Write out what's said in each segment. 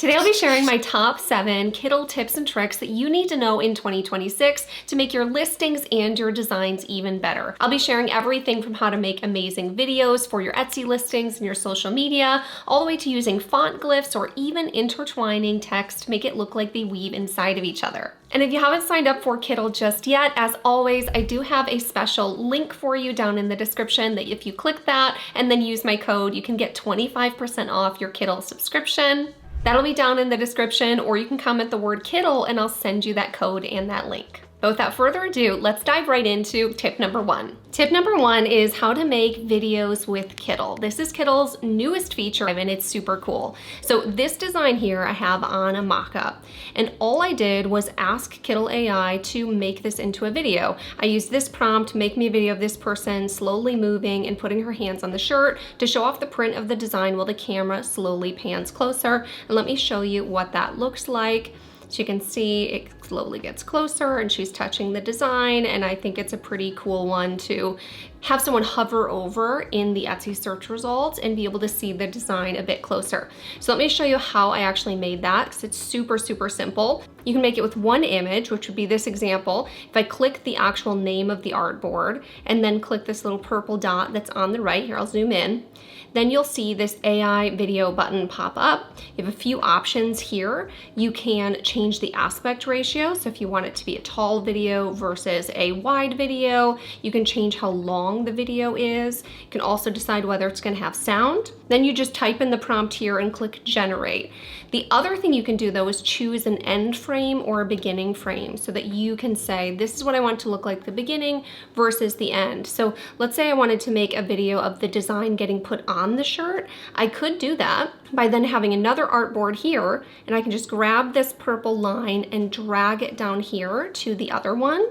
Today I'll be sharing my top 7 Kittl tips and tricks that you need to know in 2026 to make your listings and your designs even better. I'll be sharing everything from how to make amazing videos for your Etsy listings and your social media, all the way to using font glyphs or even intertwining text to make it look like they weave inside of each other. And if you haven't signed up for Kittl just yet, as always, I do have a special link for you down in the description that if you click that and then use my code, you can get 25% off your Kittl subscription. That'll be down in the description, or you can comment the word Kittl and I'll send you that code and that link. But without further ado, let's dive right into tip number 1. Tip number 1 is how to make videos with Kittl. This is Kittl's newest feature and it's super cool. So this design here I have on a mock-up, and all I did was ask Kittl AI to make this into a video. I used this prompt, make me a video of this person slowly moving and putting her hands on the shirt to show off the print of the design while the camera slowly pans closer. And let me show you what that looks like. So you can see it slowly gets closer and she's touching the design, and I think it's a pretty cool one to have someone hover over in the Etsy search results and be able to see the design a bit closer. So let me show you how I actually made that, because it's super, super simple. You can make it with one image, which would be this example. If I click the actual name of the artboard and then click this little purple dot that's on the right, here I'll zoom in, then you'll see this AI video button pop up. You have a few options here. You can change the aspect ratio. So if you want it to be a tall video versus a wide video, you can change how long the video is. You can also decide whether it's going to have sound. Then you just type in the prompt here and click generate. The other thing you can do though is choose an end frame or a beginning frame so that you can say, this is what I want to look like the beginning versus the end. So let's say I wanted to make a video of the design getting put on the shirt. I could do that by then having another artboard here, and I can just grab this purple line and drag it down here to the other one.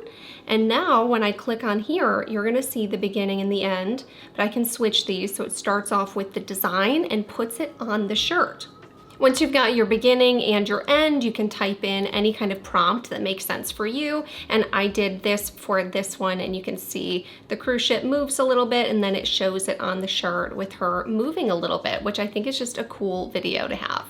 And now when I click on here, you're gonna see the beginning and the end, but I can switch these so it starts off with the design and puts it on the shirt. Once you've got your beginning and your end, you can type in any kind of prompt that makes sense for you. And I did this for this one, and you can see the cruise ship moves a little bit and then it shows it on the shirt with her moving a little bit, which I think is just a cool video to have.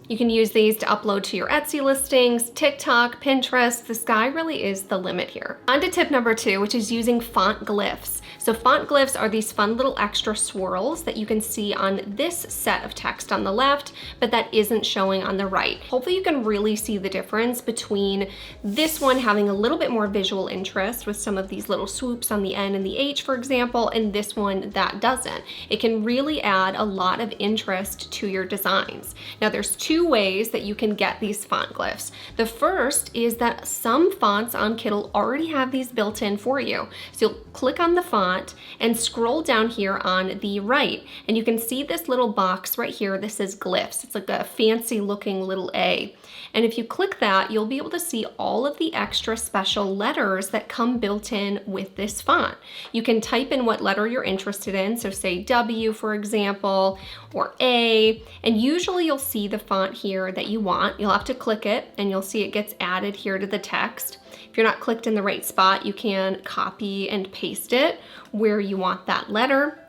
You can use these to upload to your Etsy listings, TikTok, Pinterest. The sky really is the limit here. On to tip number 2, which is using font glyphs. So font glyphs are these fun little extra swirls that you can see on this set of text on the left, but that isn't showing on the right. Hopefully you can really see the difference between this one having a little bit more visual interest with some of these little swoops on the N and the H, for example, and this one that doesn't. It can really add a lot of interest to your designs. Now there's 2 ways that you can get these font glyphs. The first is that some fonts on Kittl already have these built in for you. So you'll click on the font and scroll down here on the right, and you can see this little box right here. This is glyphs. It's like a fancy looking little A. And if you click that, you'll be able to see all of the extra special letters that come built in with this font. You can type in what letter you're interested in. So say W, for example, or A, and usually you'll see the font here that you want. You'll have to click it and you'll see it gets added here to the text. If you're not clicked in the right spot, you can copy and paste it where you want that letter.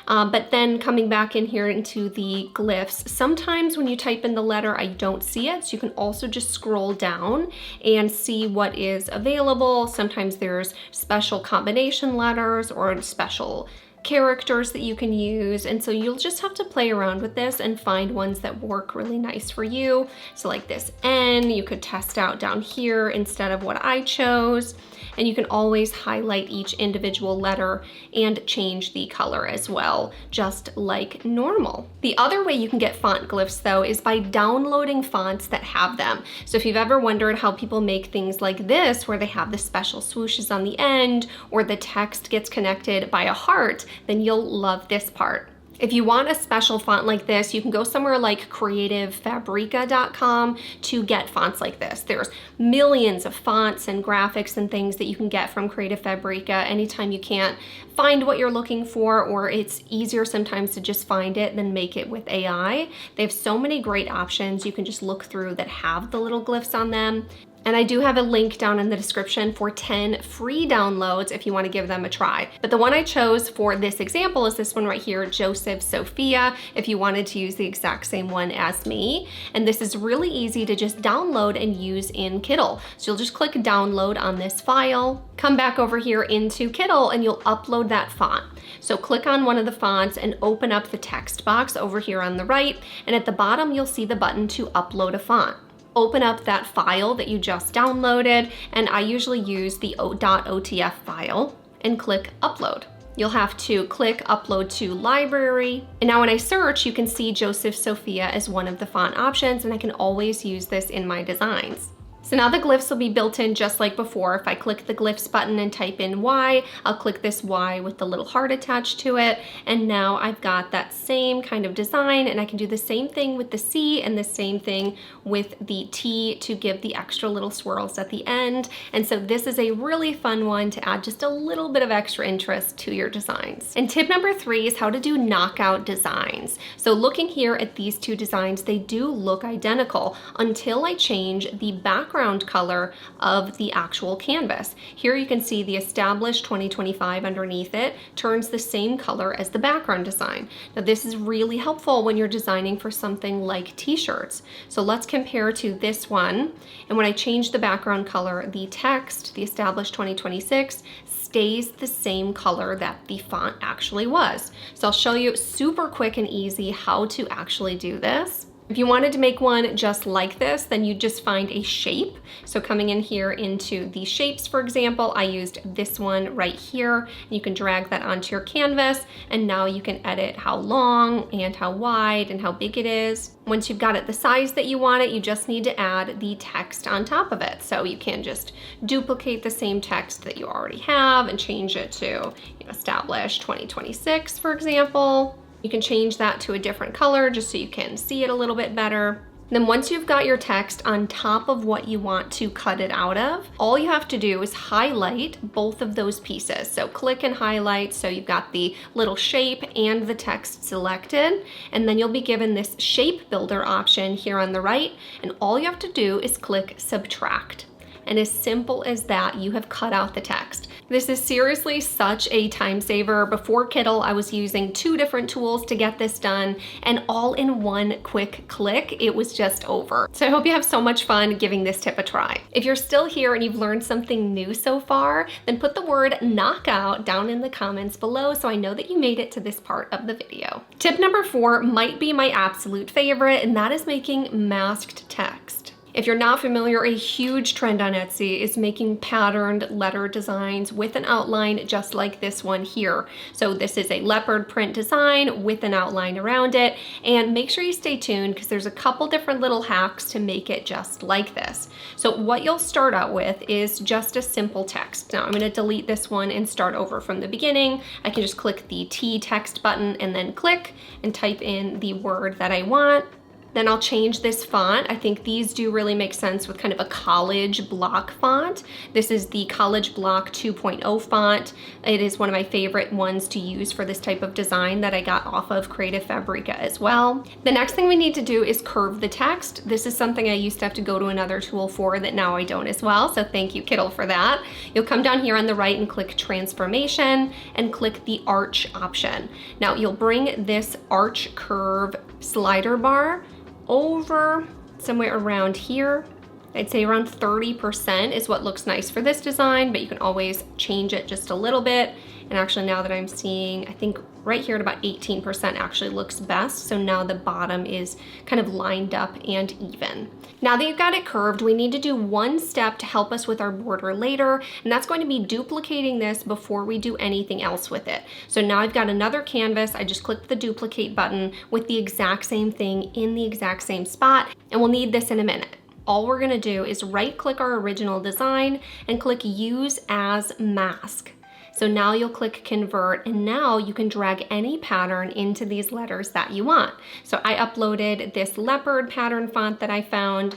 But then coming back in here into the glyphs, sometimes when you type in the letter, I don't see it. So you can also just scroll down and see what is available. Sometimes there's special combination letters or special characters that you can use, and so you'll just have to play around with this and find ones that work really nice for you. So like this N, you could test out down here instead of what I chose, and you can always highlight each individual letter and change the color as well, just like normal. The other way you can get font glyphs though is by downloading fonts that have them. So if you've ever wondered how people make things like this, where they have the special swooshes on the end or the text gets connected by a heart, then you'll love this part. If you want a special font like this, you can go somewhere like creativefabrica.com to get fonts like this. There's millions of fonts and graphics and things that you can get from Creative Fabrica anytime you can't find what you're looking for, or it's easier sometimes to just find it than make it with AI. They have so many great options you can just look through that have the little glyphs on them. And I do have a link down in the description for 10 free downloads if you want to give them a try. But the one I chose for this example is this one right here, Joseph Sophia, if you wanted to use the exact same one as me. And this is really easy to just download and use in Kittl. So you'll just click download on this file, come back over here into Kittl, and you'll upload that font. So click on one of the fonts and open up the text box over here on the right. And at the bottom, you'll see the button to upload a font. Open up that file that you just downloaded, and I usually use the .otf file, and click upload. You'll have to click upload to library. And now when I search, you can see Joseph Sophia as one of the font options, and I can always use this in my designs. So now the glyphs will be built in just like before. If I click the glyphs button and type in Y, I'll click this Y with the little heart attached to it. And now I've got that same kind of design, and I can do the same thing with the C and the same thing with the T to give the extra little swirls at the end. And so this is a really fun one to add just a little bit of extra interest to your designs. And tip number 3 is how to do knockout designs. So looking here at these two designs, they do look identical until I change the background color of the actual canvas. Here you can see the established 2025 underneath it turns the same color as the background design. Now this is really helpful when you're designing for something like t-shirts. So let's compare to this one. And when I change the background color, the text, the established 2026, stays the same color that the font actually was. So I'll show you super quick and easy how to actually do this. If you wanted to make one just like this, then you just find a shape. So coming in here into the shapes, for example, I used this one right here. You can drag that onto your canvas, and now you can edit how long and how wide and how big it is. Once you've got it the size that you want it, you just need to add the text on top of it. So you can just duplicate the same text that you already have and change it to establish 2026, for example. You can change that to a different color just so you can see it a little bit better. Then once you've got your text on top of what you want to cut it out of, all you have to do is highlight both of those pieces. So click and highlight so you've got the little shape and the text selected, and then you'll be given this shape builder option here on the right, and all you have to do is click subtract. And as simple as that, you have cut out the text. This is seriously such a time saver. Before Kittl, I was using 2 different tools to get this done, and all in one quick click, it was just over. So I hope you have so much fun giving this tip a try. If you're still here and you've learned something new so far, then put the word knockout down in the comments below so I know that you made it to this part of the video. Tip number 4 might be my absolute favorite, and that is making masked text. If you're not familiar, a huge trend on Etsy is making patterned letter designs with an outline just like this one here. So this is a leopard print design with an outline around it, and make sure you stay tuned because there's a couple different little hacks to make it just like this. So what you'll start out with is just a simple text. Now I'm going to delete this one and start over from the beginning. I can just click the T text button and then click and type in the word that I want. Then I'll change this font. I think these do really make sense with kind of a college block font. This is the College Block 2.0 font. It is one of my favorite ones to use for this type of design that I got off of Creative Fabrica as well. The next thing we need to do is curve the text. This is something I used to have to go to another tool for that now I don't as well, so thank you Kittl for that. You'll come down here on the right and click Transformation and click the Arch option. Now you'll bring this arch curve slider bar over somewhere around here. I'd say around 30% is what looks nice for this design, but you can always change it just a little bit. And actually now that I'm seeing, I think right here at about 18% actually looks best. So now the bottom is kind of lined up and even. Now that you've got it curved, we need to do one step to help us with our border later, and that's going to be duplicating this before we do anything else with it. So now I've got another canvas. I just clicked the duplicate button with the exact same thing in the exact same spot, and we'll need this in a minute. All we're gonna do is right-click our original design and click Use as Mask. So now you'll click Convert, and now you can drag any pattern into these letters that you want. So I uploaded this leopard pattern font that I found.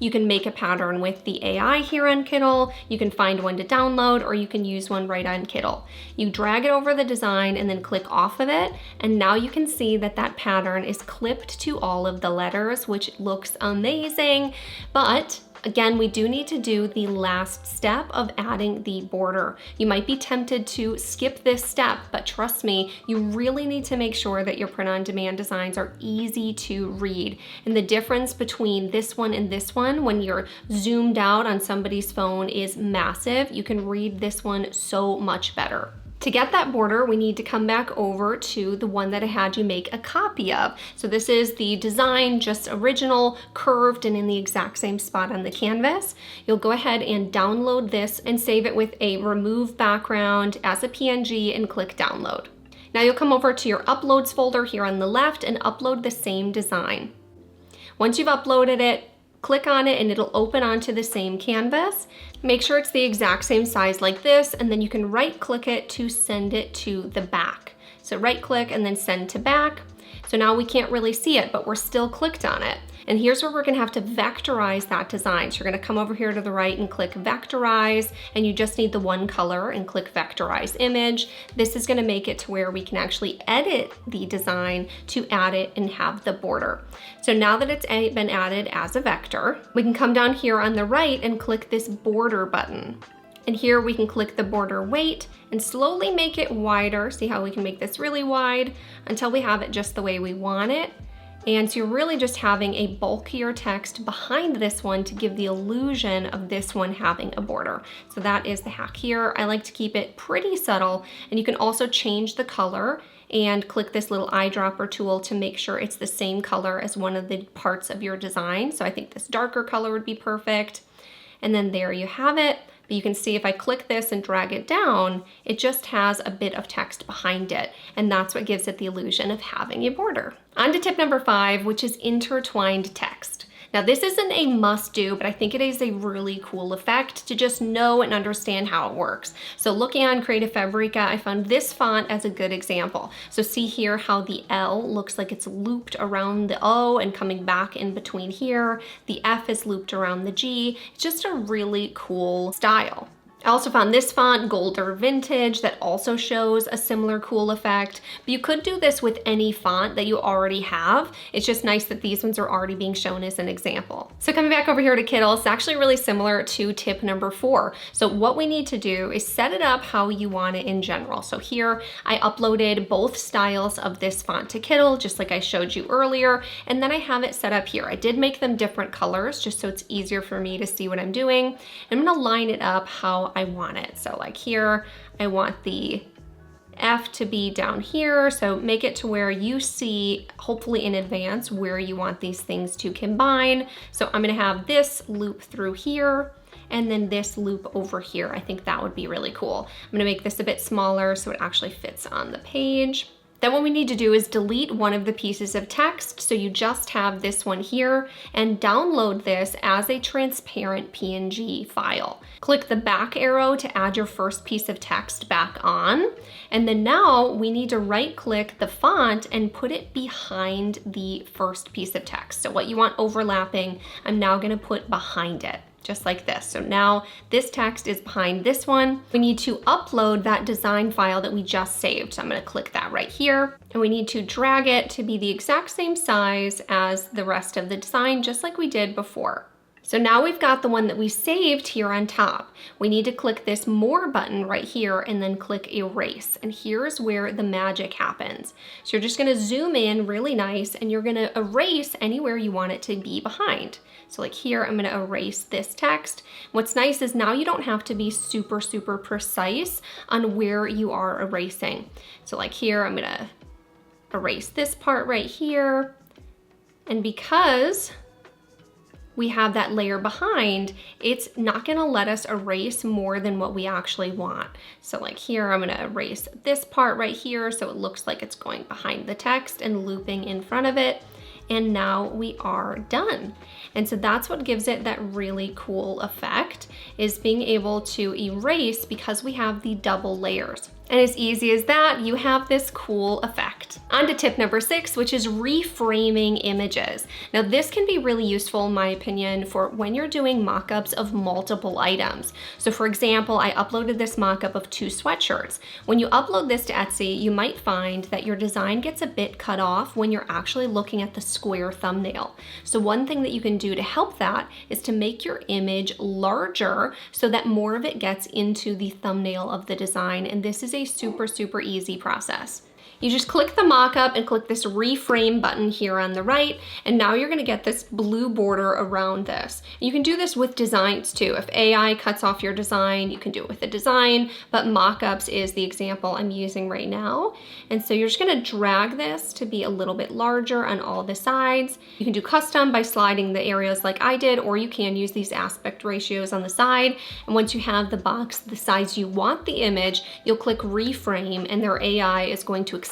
You can make a pattern with the AI here on Kittl. You can find one to download, or you can use one right on Kittl. You drag it over the design and then click off of it, and now you can see that that pattern is clipped to all of the letters, which looks amazing. But Again, we do need to do the last step of adding the border. You might be tempted to skip this step, but trust me, you really need to make sure that your print-on-demand designs are easy to read. And the difference between this one and this one, when you're zoomed out on somebody's phone, is massive. You can read this one so much better. To get that border, we need to come back over to the one that I had you make a copy of. So this is the design, just original, curved, and in the exact same spot on the canvas. You'll go ahead and download this and save it with a remove background as a PNG and click download. Now you'll come over to your uploads folder here on the left and upload the same design. Once you've uploaded it, click on it and it'll open onto the same canvas. Make sure it's the exact same size like this, and then you can right click it to send it to the back. So right click and then send to back. So now we can't really see it, but we're still clicked on it. And here's where we're gonna have to vectorize that design. So you're gonna come over here to the right and click vectorize, and you just need the one color and click vectorize image. This is gonna make it to where we can actually edit the design to add it and have the border. So now that it's been added as a vector, we can come down here on the right and click this border button. And here we can click the border weight and slowly make it wider. See how we can make this really wide until we have it just the way we want it. And so you're really just having a bulkier text behind this one to give the illusion of this one having a border. So that is the hack here. I like to keep it pretty subtle, and you can also change the color and click this little eyedropper tool to make sure it's the same color as one of the parts of your design. So I think this darker color would be perfect. And then there you have it. But you can see if I click this and drag it down, it just has a bit of text behind it. And that's what gives it the illusion of having a border. On to tip number 5, which is intertwined text. Now this isn't a must do, but I think it is a really cool effect to just know and understand how it works. So looking on Creative Fabrica, I found this font as a good example. So see here how the L looks like it's looped around the O and coming back in between here. The F is looped around the G. It's just a really cool style. I also found this font, Golder Vintage, that also shows a similar cool effect. But you could do this with any font that you already have. It's just nice that these ones are already being shown as an example. So coming back over here to Kittl, it's actually really similar to tip number 4. So what we need to do is set it up how you want it in general. So here I uploaded both styles of this font to Kittl, just like I showed you earlier. And then I have it set up here. I did make them different colors just so it's easier for me to see what I'm doing. I'm gonna line it up how I want it. So like here, I want the F to be down here. So make it to where you see, hopefully in advance, where you want these things to combine. So I'm gonna have this loop through here and then this loop over here. I think that would be really cool. I'm gonna make this a bit smaller so it actually fits on the page. Then what we need to do is delete one of the pieces of text, so you just have this one here, and download this as a transparent PNG file. Click the back arrow to add your first piece of text back on, and then now we need to right-click the font and put it behind the first piece of text. So what you want overlapping, I'm now gonna put behind it. Just like this. So now this text is behind this one. We need to upload that design file that we just saved. So I'm gonna click that right here, and we need to drag it to be the exact same size as the rest of the design, just like we did before. So now we've got the one that we saved here on top. We need to click this More button right here and then click Erase. And here's where the magic happens. So you're just gonna zoom in really nice and you're gonna erase anywhere you want it to be behind. So like here, I'm gonna erase this text. What's nice is now you don't have to be super, super precise on where you are erasing. So like here, I'm gonna erase this part right here. And because we have that layer behind, it's not gonna let us erase more than what we actually want. So like here, I'm gonna erase this part right here so it looks like it's going behind the text and looping in front of it. And now we are done. And so that's what gives it that really cool effect, is being able to erase because we have the double layers. And as easy as that, you have this cool effect. On to tip number 6, which is reframing images. Now this can be really useful in my opinion for when you're doing mockups of multiple items. So for example, I uploaded this mockup of 2 sweatshirts. When you upload this to Etsy, you might find that your design gets a bit cut off when you're actually looking at the square thumbnail. So one thing that you can do to help that is to make your image larger so that more of it gets into the thumbnail of the design. And this is a super easy process. You just click the mockup and click this reframe button here on the right, and now you're gonna get this blue border around this. You can do this with designs too. If AI cuts off your design, you can do it with a design, but mockups is the example I'm using right now. And so you're just gonna drag this to be a little bit larger on all the sides. You can do custom by sliding the areas like I did, or you can use these aspect ratios on the side. And once you have the box the size you want the image, you'll click reframe and their AI is going to extend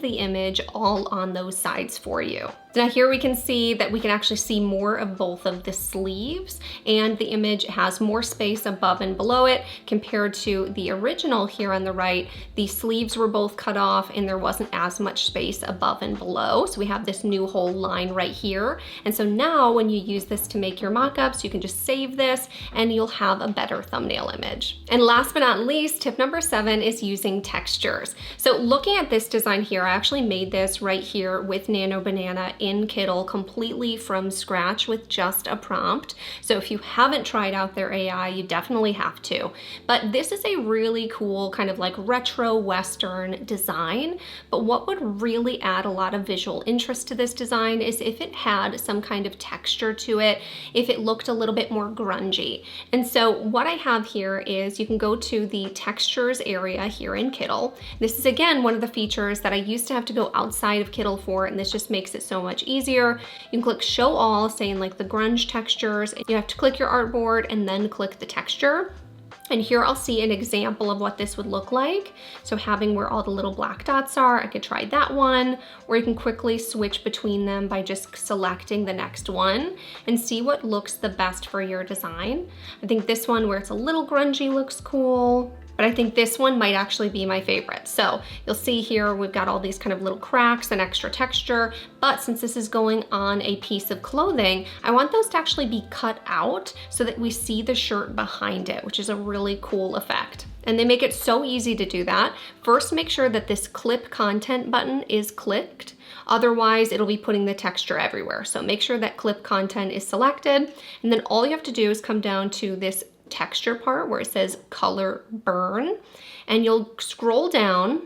the image all on those sides for you. Now here we can see that we can actually see more of both of the sleeves, and the image has more space above and below it compared to the original here on the right. The sleeves were both cut off and there wasn't as much space above and below. So we have this new whole line right here. And so now when you use this to make your mockups, you can just save this and you'll have a better thumbnail image. And last but not least, tip number 7 is using textures. So looking at this design here, I actually made this right here with Nano Banana in Kittl completely from scratch with just a prompt. So if you haven't tried out their AI, you definitely have to. But this is a really cool kind of like retro Western design. But what would really add a lot of visual interest to this design is if it had some kind of texture to it, if it looked a little bit more grungy. And so what I have here is you can go to the textures area here in Kittl. This is again one of the features that I used to have to go outside of Kittl for, and this just makes it so much easier. You can click show all, saying like the grunge textures. You have to click your artboard and then click the texture. And here I'll see an example of what this would look like. So having where all the little black dots are, I could try that one, or you can quickly switch between them by just selecting the next one and see what looks the best for your design. I think this one where it's a little grungy looks cool, but I think this one might actually be my favorite. So you'll see here, we've got all these kind of little cracks and extra texture, but since this is going on a piece of clothing, I want those to actually be cut out so that we see the shirt behind it, which is a really cool effect. And they make it so easy to do that. First, make sure that this clip content button is clicked. Otherwise, it'll be putting the texture everywhere. So make sure that clip content is selected. And then all you have to do is come down to this texture part where it says color burn, and you'll scroll down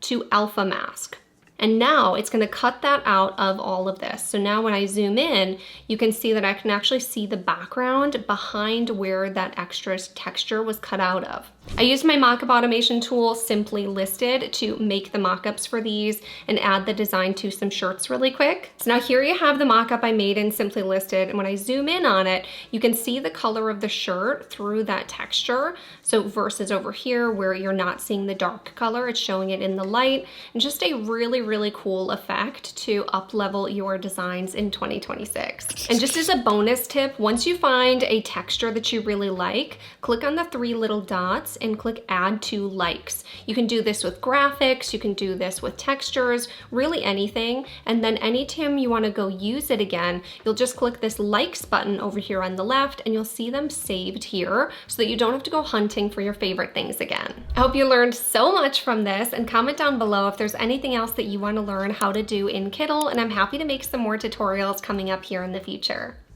to alpha mask. And now it's going to cut that out of all of this. So now when I zoom in, you can see that I can actually see the background behind where that extra texture was cut out of. I used my mockup automation tool, Simply Listed, to make the mockups for these and add the design to some shirts really quick. So now here you have the mockup I made in Simply Listed, and when I zoom in on it, you can see the color of the shirt through that texture. So versus over here where you're not seeing the dark color, it's showing it in the light, and just a really cool effect to up-level your designs in 2026. And just as a bonus tip, once you find a texture that you really like, click on the 3 little dots and click add to likes. You can do this with graphics, you can do this with textures, really anything. And then anytime you want to go use it again, you'll just click this likes button over here on the left and you'll see them saved here so that you don't have to go hunting for your favorite things again. I hope you learned so much from this, and comment down below if there's anything else that you want to learn how to do in Kittl, and I'm happy to make some more tutorials coming up here in the future.